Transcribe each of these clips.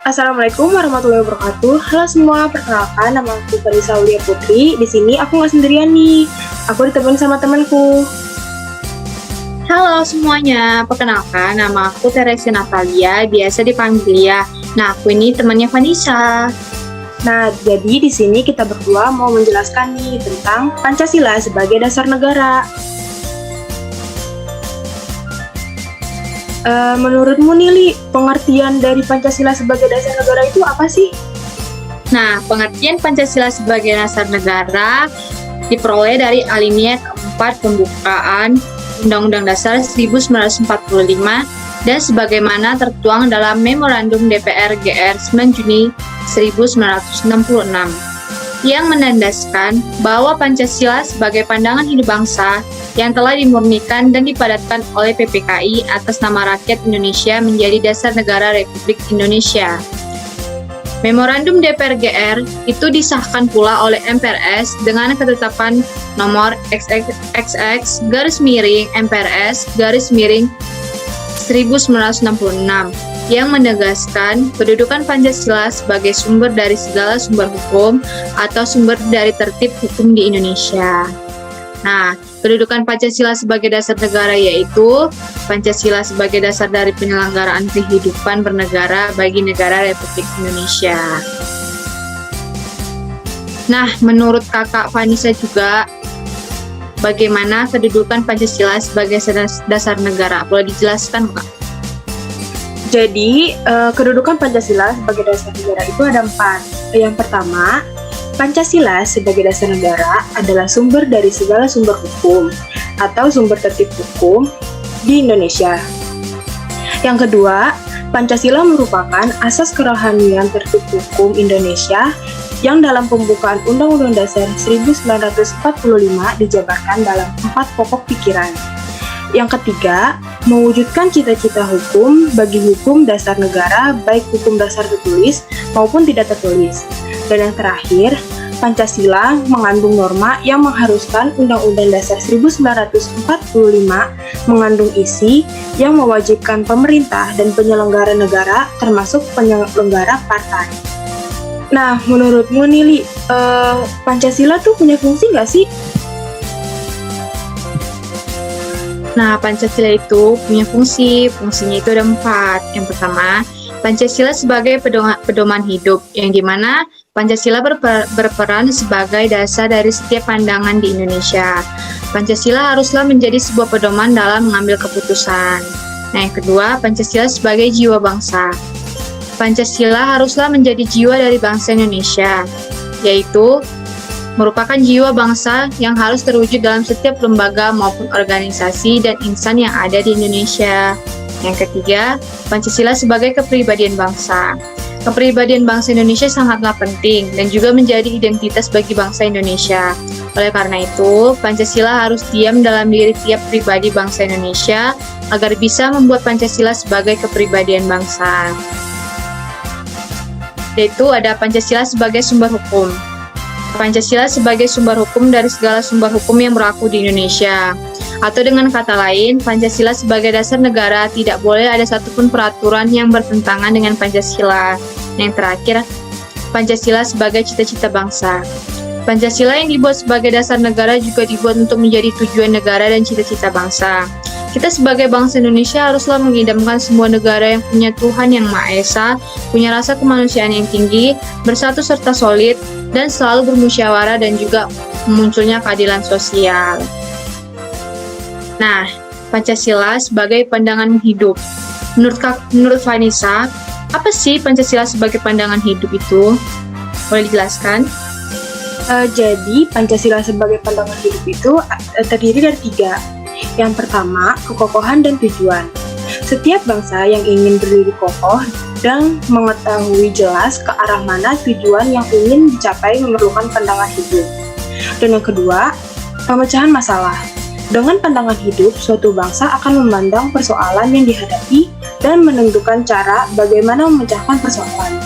Assalamualaikum warahmatullahi wabarakatuh. Halo semua, perkenalkan nama aku Farisa Aulia Putri. Di sini aku nggak sendirian nih. Aku ditemani sama temanku. Halo semuanya, perkenalkan nama aku Teresa Natalia, biasa dipanggil Lia. Nah, aku ini temannya Vanessa. Nah, jadi di sini kita berdua mau menjelaskan nih tentang Pancasila sebagai dasar negara. Menurutmu nih, Li, pengertian dari Pancasila sebagai dasar negara itu apa sih? Nah, pengertian Pancasila sebagai dasar negara diperoleh dari alinea keempat pembukaan Undang-Undang Dasar 1945 dan sebagaimana tertuang dalam Memorandum DPR GR 9 Juni 1966 yang menandaskan bahwa Pancasila sebagai pandangan hidup bangsa yang telah dimurnikan dan dipadatkan oleh PPKI atas nama rakyat Indonesia menjadi dasar negara Republik Indonesia. Memorandum DPR GR itu disahkan pula oleh MPRS dengan ketetapan nomor XX MPRS 1966 yang menegaskan kedudukan Pancasila sebagai sumber dari segala sumber hukum atau sumber dari tertib hukum di Indonesia. Nah, kedudukan Pancasila sebagai dasar negara yaitu Pancasila sebagai dasar dari penyelenggaraan kehidupan bernegara bagi negara Republik Indonesia. Nah, menurut kakak Vanessa juga, bagaimana kedudukan Pancasila sebagai dasar negara? Boleh dijelaskan, Kak? Jadi, kedudukan Pancasila sebagai dasar negara itu ada 4. Yang pertama, Pancasila sebagai dasar negara adalah sumber dari segala sumber hukum atau sumber tertib hukum di Indonesia. Yang kedua, Pancasila merupakan asas kerohanian tertib hukum Indonesia yang dalam pembukaan Undang-Undang Dasar 1945 dijabarkan dalam 4 pokok pikiran. Yang ketiga, mewujudkan cita-cita hukum bagi hukum dasar negara, baik hukum dasar tertulis maupun tidak tertulis. Dan yang terakhir, Pancasila mengandung norma yang mengharuskan Undang-Undang Dasar 1945 mengandung isi yang mewajibkan pemerintah dan penyelenggara negara termasuk penyelenggara partai. Nah, menurutmu nih, Li, Pancasila tuh punya fungsi nggak sih? Nah, Pancasila itu punya fungsinya itu ada 4. Yang pertama, Pancasila sebagai pedoman hidup, yang dimana Pancasila berperan sebagai dasar dari setiap pandangan di Indonesia. Pancasila haruslah menjadi sebuah pedoman dalam mengambil keputusan. Nah, yang kedua, Pancasila sebagai jiwa bangsa. Pancasila haruslah menjadi jiwa dari bangsa Indonesia, yaitu merupakan jiwa bangsa yang harus terwujud dalam setiap lembaga maupun organisasi dan insan yang ada di Indonesia. Yang ketiga, Pancasila sebagai kepribadian bangsa. Kepribadian bangsa Indonesia sangatlah penting dan juga menjadi identitas bagi bangsa Indonesia. Oleh karena itu, Pancasila harus diam dalam diri tiap pribadi bangsa Indonesia agar bisa membuat Pancasila sebagai kepribadian bangsa. Yaitu ada Pancasila sebagai sumber hukum. Pancasila sebagai sumber hukum dari segala sumber hukum yang berlaku di Indonesia. Atau dengan kata lain, Pancasila sebagai dasar negara tidak boleh ada satupun peraturan yang bertentangan dengan Pancasila. Yang terakhir, Pancasila sebagai cita-cita bangsa. Pancasila yang dibuat sebagai dasar negara juga dibuat untuk menjadi tujuan negara dan cita-cita bangsa. Kita sebagai bangsa Indonesia haruslah mengidamkan semua negara yang punya Tuhan Yang Maha Esa, punya rasa kemanusiaan yang tinggi, bersatu serta solid, dan selalu bermusyawarah dan juga munculnya keadilan sosial. Nah, Pancasila sebagai pandangan hidup. Menurut Vanessa, apa sih Pancasila sebagai pandangan hidup itu? Boleh dijelaskan? Jadi, Pancasila sebagai pandangan hidup itu terdiri dari 3. Yang pertama, kekokohan dan tujuan. Setiap bangsa yang ingin berdiri kokoh dan mengetahui jelas ke arah mana tujuan yang ingin dicapai memerlukan pandangan hidup. Dan yang kedua, pemecahan masalah. Dengan pandangan hidup, suatu bangsa akan memandang persoalan yang dihadapi dan menentukan cara bagaimana memecahkan persoalan.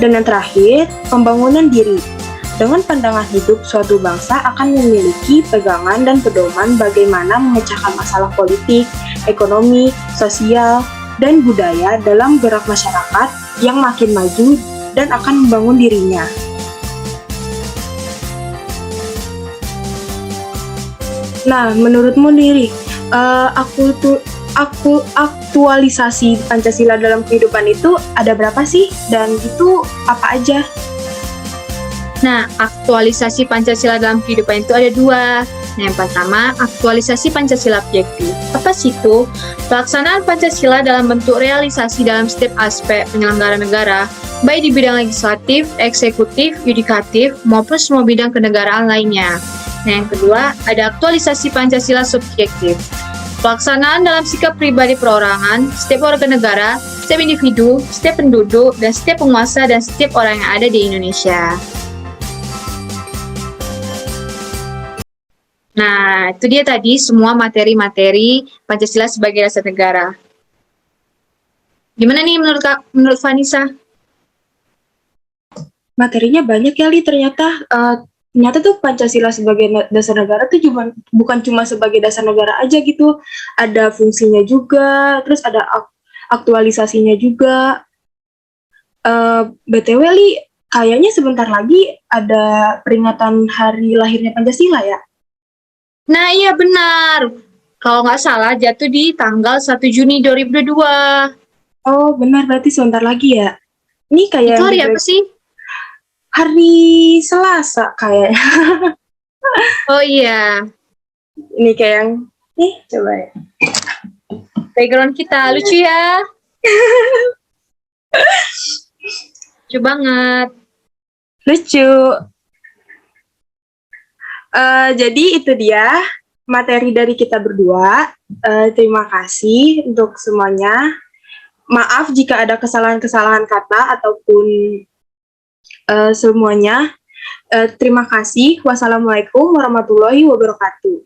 Dan yang terakhir, pembangunan diri. Dengan pandangan hidup, suatu bangsa akan memiliki pegangan dan pedoman bagaimana memecahkan masalah politik, ekonomi, sosial, dan budaya dalam gerak masyarakat yang makin maju dan akan membangun dirinya. Nah, menurutmu Diri, aktualisasi Pancasila dalam kehidupan itu ada berapa sih? Dan itu apa aja? Nah, aktualisasi Pancasila dalam kehidupan itu ada dua. Nah, yang pertama, aktualisasi Pancasila objektif. Apa sih itu? Pelaksanaan Pancasila dalam bentuk realisasi dalam setiap aspek penyelenggaraan negara, baik di bidang legislatif, eksekutif, yudikatif, maupun semua bidang kenegaraan lainnya. Nah, yang kedua, ada aktualisasi Pancasila subjektif. Pelaksanaan dalam sikap pribadi perorangan, setiap warga negara, setiap individu, setiap penduduk, dan setiap penguasa dan setiap orang yang ada di Indonesia. Nah, itu dia tadi semua materi-materi Pancasila sebagai dasar negara. Gimana nih menurut Vanessa? Materinya banyak ya, Li, ternyata. Ternyata tuh Pancasila sebagai dasar negara tuh bukan cuma sebagai dasar negara aja gitu. Ada fungsinya juga, terus ada aktualisasinya juga. BTW, Li, kayaknya sebentar lagi ada peringatan hari lahirnya Pancasila ya? Nah, iya benar. Kalau nggak salah jatuh di tanggal 1 Juni 2022. Oh, benar, berarti sebentar lagi ya. Ini kayak Itu hari apa sih? hari Selasa kayaknya. Oh iya, Ini kayak yang nih, coba ya. background kita lucu ya. Lucu banget. Lucu. Jadi itu dia materi dari kita berdua. Terima kasih untuk semuanya. Maaf jika ada kesalahan-kesalahan kata ataupun semuanya. Terima kasih. Wassalamualaikum warahmatullahi wabarakatuh.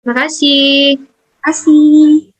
Terima kasih. Terima kasih.